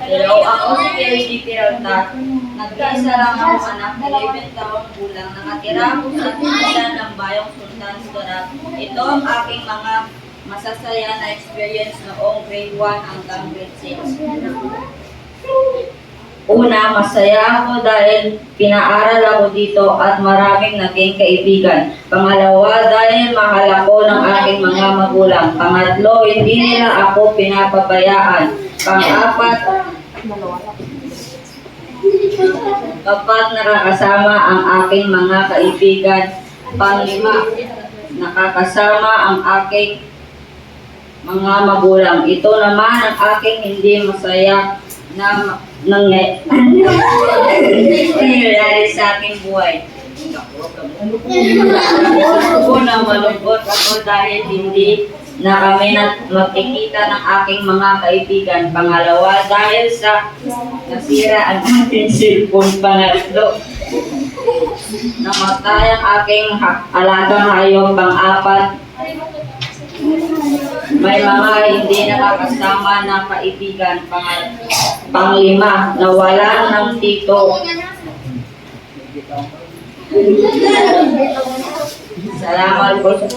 Hello, ako si Kelly Peralta. Nag-iisa lang ako anak, 11 taong gulang. Nakatira ako sa tindahan ng Bayong Sultan Kudarat. Ito ang aking mga masasaya na experience noong grade 1 hanggang grade 6. Una, masaya ako dahil pinaaral ako dito at maraming naging kaibigan. Pangalawa, dahil mahal ako ng aking mga magulang. Pangatlo, hindi nila ako pinapabayaan. Pang-apat, kapag nakakasama ang aking mga kaibigan. Pang-lima, nakakasama ang aking mga magulang. Ito naman ang aking hindi masaya na nangyayari sa aking buhay. Una, malungkot ako dahil hindi na kami magkikita ng aking mga kaibigan. Pangalawa, dahil sa nasira ang aking cellphone. Pangatlo, namatay ang aking alagang hayop. Pang-apat, may mga hindi nakakasama na kaibigan. Pang-lima, nawalan ng tito. Salamat po sa